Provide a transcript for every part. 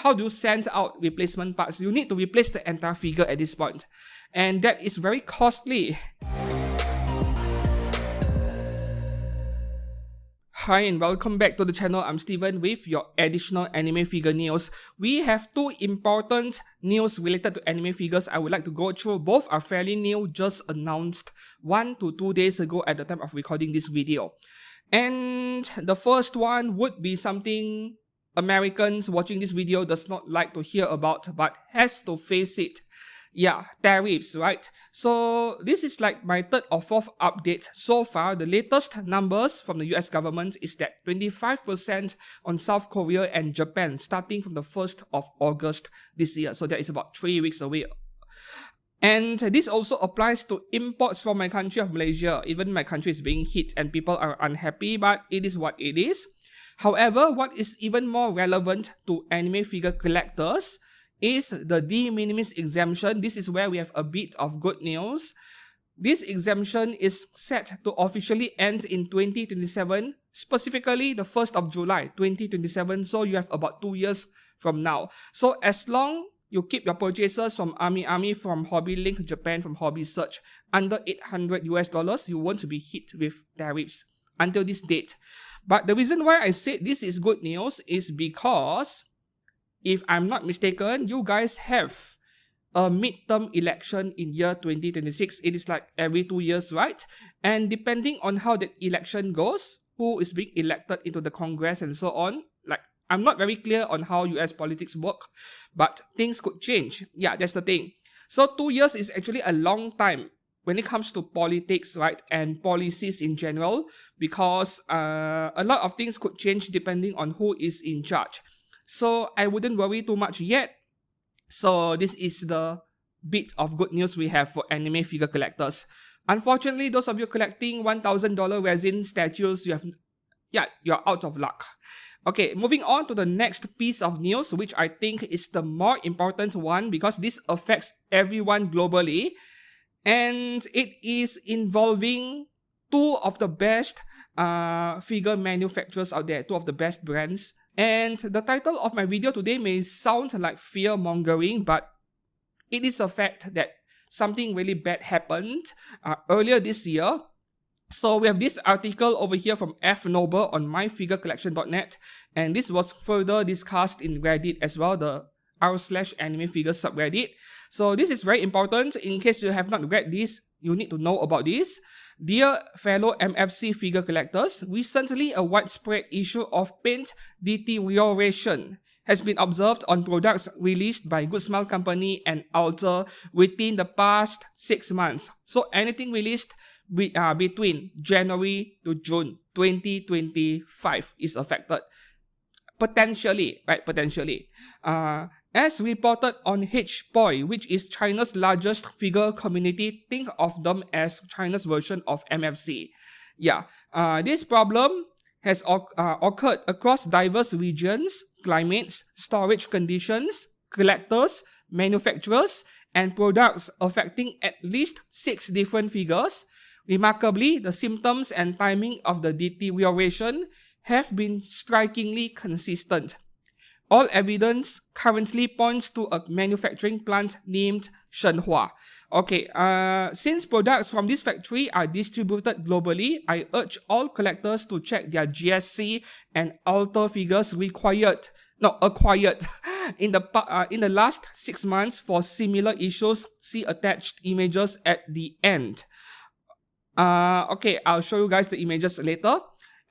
how do you send out replacement parts? You need to replace the entire figure at this point, and that is very costly. Hi and welcome back to the channel. I'm Steven with your additional anime figure news. We have two important news related to anime figures I would like to go through. Both are fairly new, just announced 1 to 2 days ago at the time of recording this video. And the first one would be something Americans watching this video does not like to hear about, but has to face it. Yeah, tariffs, right? So this is like my third or fourth update so far. The latest numbers from the US government is that 25% on South Korea and Japan starting from the 1st of August this year. So that is about 3 weeks away. And this also applies to imports from my country of Malaysia. Even my country is being hit and people are unhappy, but it is what it is. However, what is even more relevant to anime figure collectors is the de minimis exemption. This is where we have a bit of good news. This exemption is set to officially end in 2027, specifically the 1st of July 2027, so you have about 2 years from now. So as long you keep your purchases from Ami, from Hobby Link Japan, from Hobby Search under $800 US, you won't be hit with tariffs until this date. But the reason why I said this is good news is because, if I'm not mistaken, you guys have a midterm election in year 2026. It is like every 2 years, right? And depending on how that election goes, who is being elected into the Congress and so on, like, I'm not very clear on how US politics work, but things could change. Yeah, that's the thing. So 2 years is actually a long time when it comes to politics, right? And policies in general, because a lot of things could change depending on who is in charge. So I wouldn't worry too much yet. So this is the bit of good news we have for anime figure collectors. Unfortunately, those of you collecting $1,000 resin statues, you're out of luck. Okay, moving on to the next piece of news, which I think is the more important one because this affects everyone globally. And it is involving two of the best figure manufacturers out there, two of the best brands. And the title of my video today may sound like fear-mongering, but it is a fact that something really bad happened earlier this year. So we have this article over here from F Noble on myfigurecollection.net, and this was further discussed in Reddit as well, the r/anime figure subreddit. So this is very important. In case you have not read this, you need to know about this. Dear fellow MFC figure collectors, recently a widespread issue of paint deterioration has been observed on products released by Good Smile Company and Alter within the past 6 months. So anything released between January to June 2025 is affected. Potentially, right? Potentially. As reported on HPOI, which is China's largest figure community, think of them as China's version of MFC. Yeah, this problem has occurred across diverse regions, climates, storage conditions, collectors, manufacturers, and products affecting at least 6 different figures. Remarkably, the symptoms and timing of the deterioration have been strikingly consistent. All evidence currently points to a manufacturing plant named Shenhua. Okay, since products from this factory are distributed globally, I urge all collectors to check their GSC and Alter figures acquired in the last 6 months for similar issues. See attached images at the end. Okay, I'll show you guys the images later.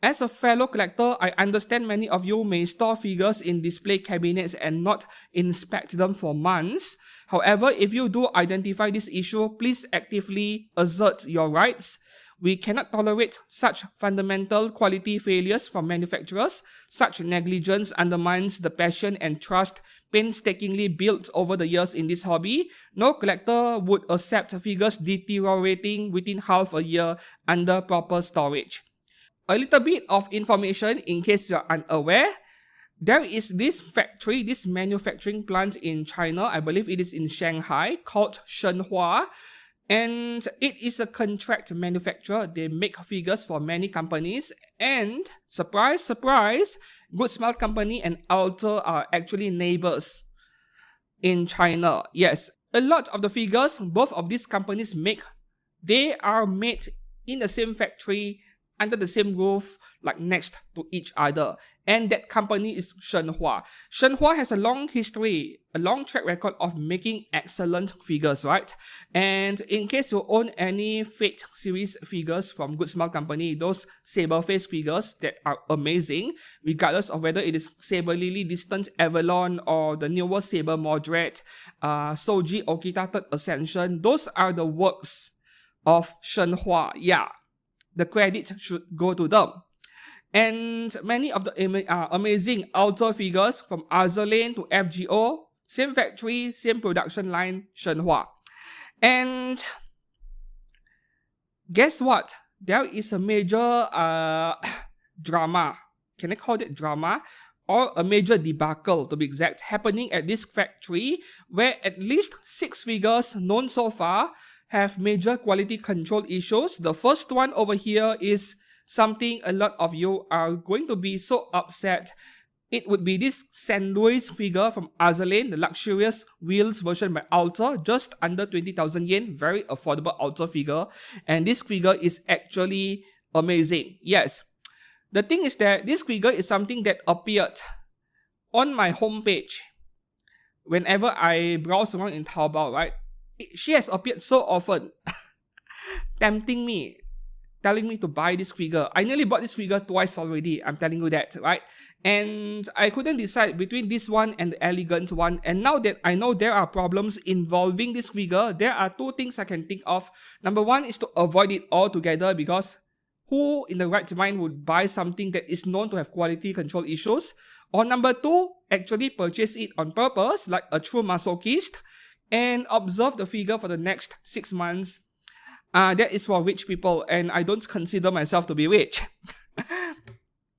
As a fellow collector, I understand many of you may store figures in display cabinets and not inspect them for months. However, if you do identify this issue, please actively assert your rights. We cannot tolerate such fundamental quality failures from manufacturers. Such negligence undermines the passion and trust painstakingly built over the years in this hobby. No collector would accept figures deteriorating within half a year under proper storage. A little bit of information in case you're unaware. There is this factory, this manufacturing plant in China, I believe it is in Shanghai, called Shenhua. And it is a contract manufacturer. They make figures for many companies. And surprise, surprise, Good Smile Company and Azur are actually neighbors in China. Yes, a lot of the figures both of these companies make, they are made in the same factory, under the same roof, like next to each other. And that company is Shenhua. Shenhua has a long history, a long track record of making excellent figures, right? And in case you own any Fate series figures from Good Smile Company, those saber face figures that are amazing, regardless of whether it is Saber Lily Distant Avalon or the newer Saber Moderate, Soji Okita Third Ascension, those are the works of Shenhua. Yeah, the credit should go to them. And many of the amazing Azur figures from Azur Lane to FGO, same factory, same production line, Shenhua. And guess what? There is a major drama. Can I call it drama? Or a major debacle, to be exact, happening at this factory where at least 6 figures known so far have major quality control issues. The first one over here is something a lot of you are going to be so upset. It would be this St. Louis figure from Azur Lane, the luxurious wheels version by Azur, just under 20,000 yen, very affordable Azur figure. And this figure is actually amazing. Yes, the thing is that this figure is something that appeared on my homepage whenever I browse around in Taobao, right? She has appeared so often, tempting me, telling me to buy this figure. I nearly bought this figure twice already, I'm telling you that, right? And I couldn't decide between this one and the elegant one. And now that I know there are problems involving this figure, there are 2 things I can think of. Number one is to avoid it altogether, because who in the right mind would buy something that is known to have quality control issues? Or number 2, actually purchase it on purpose, like a true masochist, and observe the figure for the next 6 months. That is for rich people, and I don't consider myself to be rich.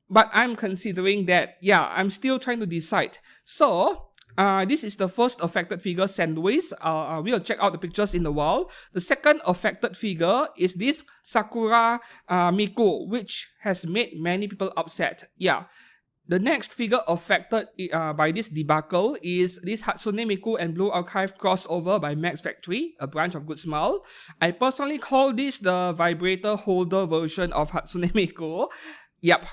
But I'm considering that, yeah, I'm still trying to decide. So, this is the first affected figure, St. Louis. We'll check out the pictures in a while. The second affected figure is this Sakura Miku, which has made many people upset. Yeah. The next figure affected by this debacle is this Hatsune Miku and Blue Archive crossover by Max Factory, a branch of Good Smile. I personally call this the vibrator holder version of Hatsune Miku. Yep,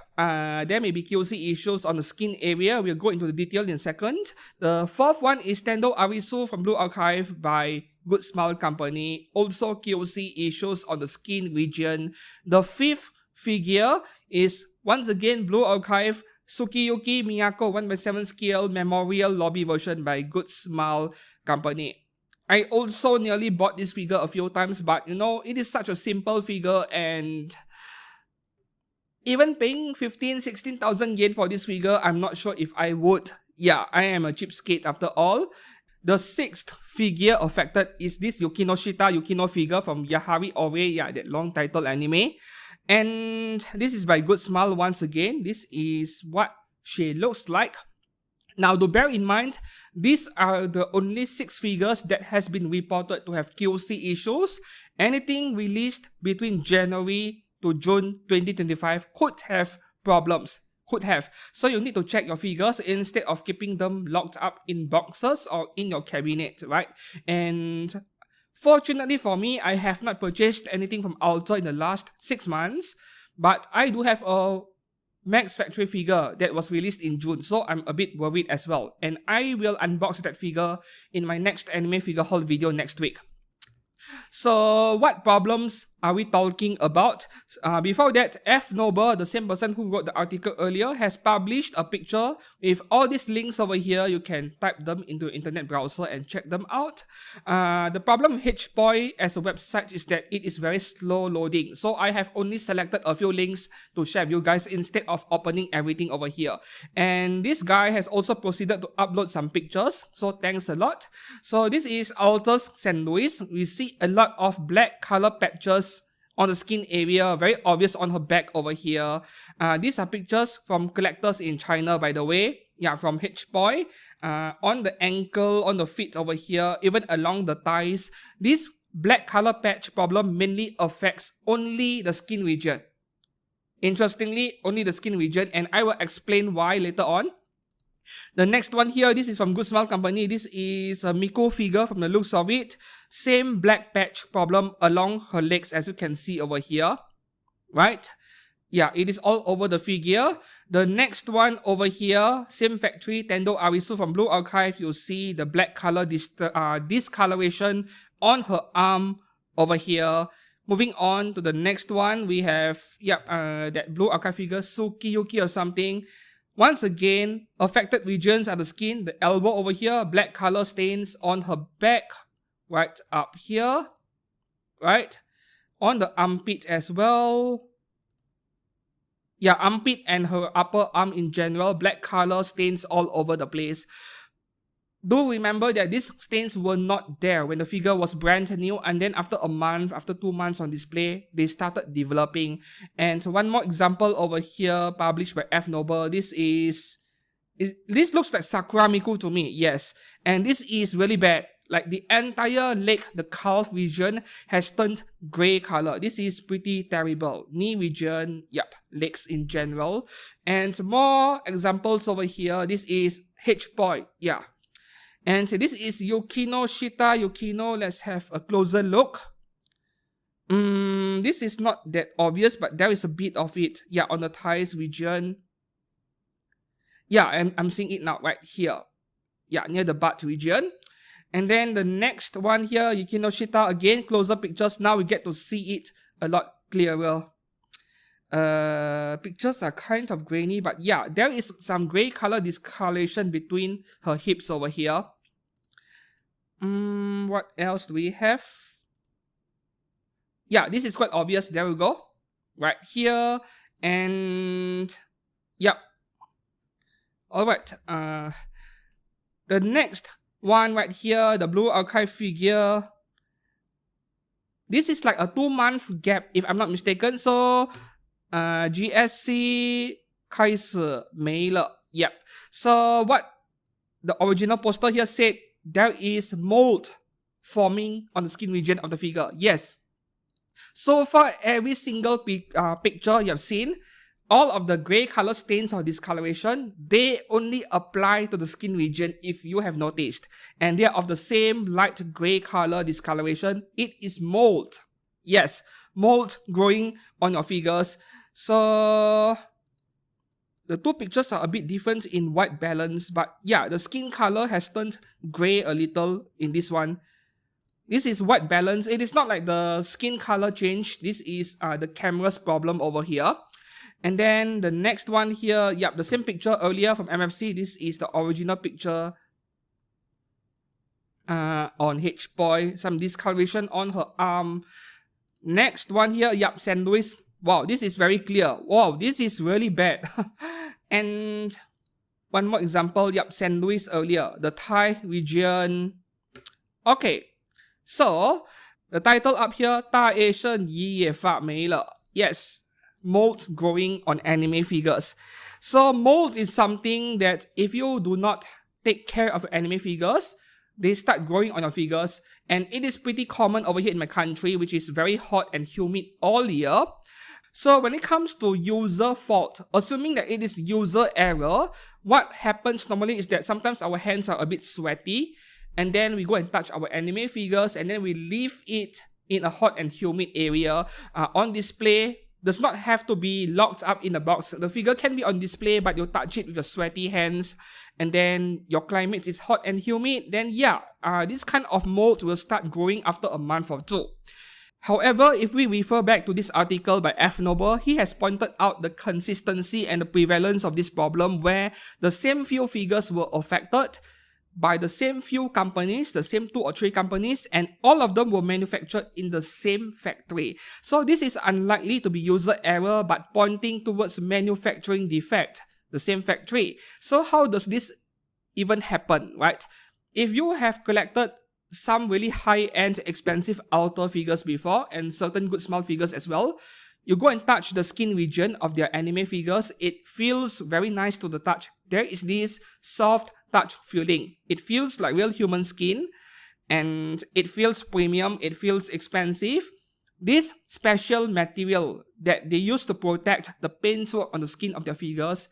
there may be QC issues on the skin area. We'll go into the detail in a second. The fourth one is Tendo Arisu from Blue Archive by Good Smile Company. Also QC issues on the skin region. The fifth figure is once again Blue Archive Tsukiyuki Miyako 1/7 scale memorial lobby version by Good Smile Company. I also nearly bought this figure a few times, but you know, it is such a simple figure, and even paying 16,000 yen for this figure, I'm not sure if I would. Yeah, I am a cheapskate after all. The sixth figure affected is this Yukinoshita Yukino figure from Yahari Ore, yeah, that long title anime. And this is by Good Smile once again. This is what she looks like. Now, to bear in mind, these are the only 6 figures that has been reported to have QC issues. Anything released between January to June 2025 could have problems. Could have. So you need to check your figures instead of keeping them locked up in boxes or in your cabinet, right? And fortunately for me, I have not purchased anything from Azur in the last 6 months, but I do have a Max Factory figure that was released in June, so I'm a bit worried as well. And I will unbox that figure in my next anime figure haul video next week. So what problems are we talking about? Before that, F Noble, the same person who wrote the article earlier, has published a picture with all these links over here. You can type them into your internet browser and check them out. The problem with HPoy as a website is that it is very slow loading. So I have only selected a few links to share with you guys instead of opening everything over here. And this guy has also proceeded to upload some pictures. So thanks a lot. So this is Azur's St. Louis. We see a lot of black color patches on the skin area, very obvious on her back over here. These are pictures from collectors in China, by the way. Yeah, from HPoy. On the ankle, on the feet over here, even along the thighs. This black color patch problem mainly affects only the skin region. Interestingly, only the skin region, and I will explain why later on. The next one here, this is from Good Smile Company. This is a Miku figure from the looks of it. Same black patch problem along her legs as you can see over here. Right? Yeah, it is all over the figure. The next one over here, same factory, Tendo Arisu from Blue Archive. You'll see the black color discoloration on her arm over here. Moving on to the next one, we have that Blue Archive figure, Sukiyuki or something. Once again, affected regions are the skin, the elbow over here, black color stains on her back, right up here, right? On the armpit as well. Yeah, armpit and her upper arm in general, black color stains all over the place. Do remember that these stains were not there when the figure was brand new, and then after a month, after 2 months on display, they started developing. And one more example over here, published by F Noble. This looks like Sakura Miku to me, yes. And this is really bad. Like the entire leg, the calf region has turned grey color. This is pretty terrible. Knee region, yep, legs in general. And more examples over here. This is H-Boy, yeah. And this is Yukino Shita. Yukino, let's have a closer look. This is not that obvious, but there is a bit of it. Yeah, on the thighs region. Yeah, I'm seeing it now right here. Yeah, near the butt region. And then the next one here, Yukino Shita, again, closer pictures. Now we get to see it a lot clearer. Pictures are kind of grainy, but yeah, there is some grey color discoloration between her hips over here. What else do we have? Yeah, this is quite obvious. There we go. Right here. And yep. Alright. The next one right here, the Blue Archive figure. This is like a 2-month gap, if I'm not mistaken. So GSC 开始没了. Yep. So what the original poster here said, there is mold forming on the skin region of the figure. Yes. So far, every single picture you have seen, all of the grey color stains or discoloration, they only apply to the skin region if you have noticed. And they are of the same light grey color discoloration. It is mold. Yes, mold growing on your figures. So the two pictures are a bit different in white balance, but yeah, the skin color has turned grey a little in this one. This is white balance. It is not like the skin color change. This is the camera's problem over here. And then the next one here, yep, the same picture earlier from MFC. This is the original picture on H-Boy. Some discoloration on her arm. Next one here, yep, St. Louis. Wow, this is very clear. Wow, this is really bad. And one more example, yep, St. Louis earlier. The thigh region. Okay, so the title up here, 大 Asian 姨也发霉了. Yes, mold growing on anime figures. So mold is something that if you do not take care of anime figures, they start growing on your figures. And it is pretty common over here in my country, which is very hot and humid all year. So when it comes to user fault, assuming that it is user error, what happens normally is that sometimes our hands are a bit sweaty, and then we go and touch our anime figures, and then we leave it in a hot and humid area on display. Does not have to be locked up in a box. The figure can be on display, but you touch it with your sweaty hands, and then your climate is hot and humid, then yeah, this kind of mold will start growing after a month or two. However, if we refer back to this article by F Noble, he has pointed out the consistency and the prevalence of this problem where the same few figures were affected by the same few companies, the same 2 or 3 companies, and all of them were manufactured in the same factory. So this is unlikely to be user error, but pointing towards manufacturing defect, the same factory. So how does this even happen, right? If you have collected some really high-end expensive outer figures before, and certain Good Smile figures as well, you go and touch the skin region of their anime figures, it feels very nice to the touch. There is this soft touch feeling. It feels like real human skin, and it feels premium, it feels expensive. this special material that they use to protect the paintwork on the skin of their figures,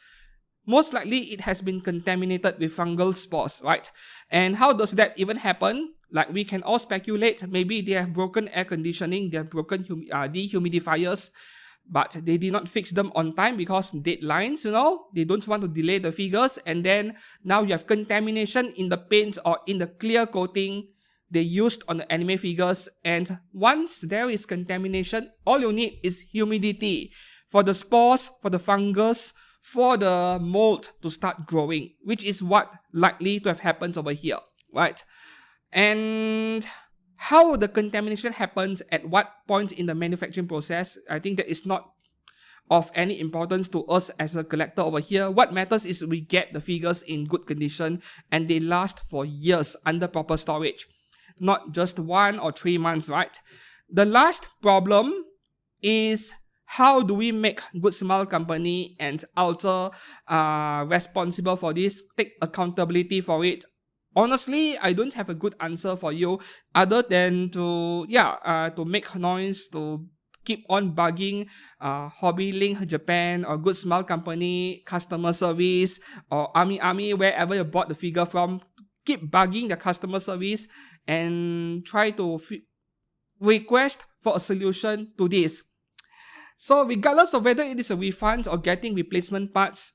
most likely it has been contaminated with fungal spores, right? And how does that even happen? Like, we can all speculate, maybe they have broken air conditioning, they have broken dehumidifiers, but they did not fix them on time because deadlines, they don't want to delay the figures, and then now you have contamination in the paint or in the clear coating they used on the anime figures. And once there is contamination, all you need is humidity for the spores, for the fungus, for the mold to start growing, which is what likely to have happened over here, right? And how the contamination happens at what point in the manufacturing process, I think that is not of any importance to us as a collector over here. What matters is we get the figures in good condition and they last for years under proper storage, not just 1 or 3 months, right? The last problem is, how do we make Good Smile Company and Alter responsible for this, take accountability for it? Honestly, I don't have a good answer for you other than to make noise, to keep on bugging Hobby Link Japan or Good Smile Company customer service or Ami, wherever you bought the figure from. Keep bugging the customer service and try to request for a solution to this. So regardless of whether it is a refund or getting replacement parts,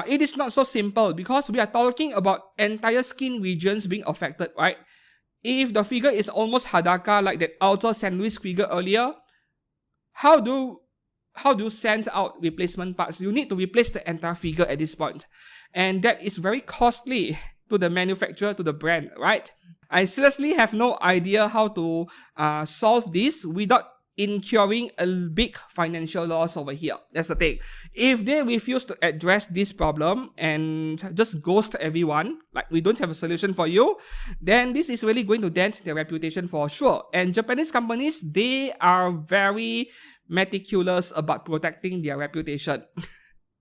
it is not so simple because we are talking about entire skin regions being affected, right? If the figure is almost Hadaka like that Alter San Luis figure earlier, how do you send out replacement parts? You need to replace the entire figure at this point. And that is very costly to the manufacturer, to the brand, right? I seriously have no idea how to solve this without incurring a big financial loss over here. That's the thing. If they refuse to address this problem and just ghost everyone, like we don't have a solution for you, then this is really going to dent their reputation for sure. And Japanese companies, they are very meticulous about protecting their reputation.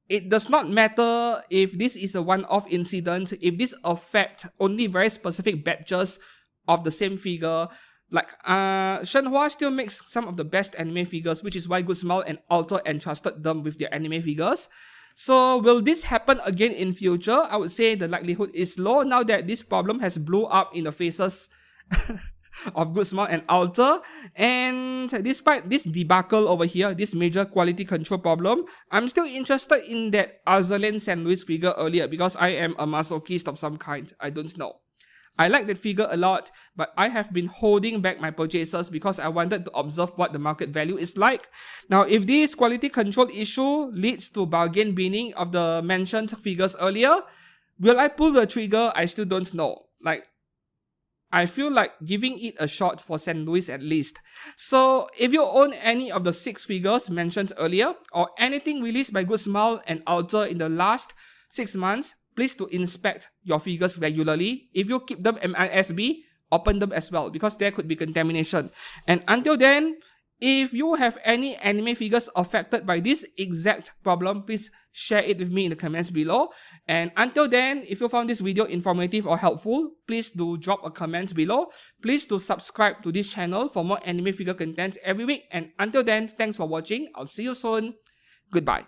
It does not matter if this is a one-off incident, if this affects only very specific batches of the same figure. Like, Shenhua still makes some of the best anime figures, which is why Good Smile and Alter entrusted them with their anime figures. So, will this happen again in future? I would say the likelihood is low now that this problem has blew up in the faces of Good Smile and Alter. And despite this debacle over here, this major quality control problem, I'm still interested in that Azur San Luis figure earlier because I am a masochist of some kind. I don't know. I like that figure a lot, but I have been holding back my purchases because I wanted to observe what the market value is like. Now, if this quality control issue leads to bargain binning of the mentioned figures earlier, will I pull the trigger? I still don't know. Like, I feel like giving it a shot for San Luis at least. So, if you own any of the 6 figures mentioned earlier, or anything released by Good Smile and Alter in the last 6 months, please to inspect your figures regularly. If you keep them MISB, open them as well because there could be contamination. And until then, if you have any anime figures affected by this exact problem, please share it with me in the comments below. And until then, if you found this video informative or helpful, please do drop a comment below. Please do subscribe to this channel for more anime figure content every week. And until then, thanks for watching. I'll see you soon. Goodbye.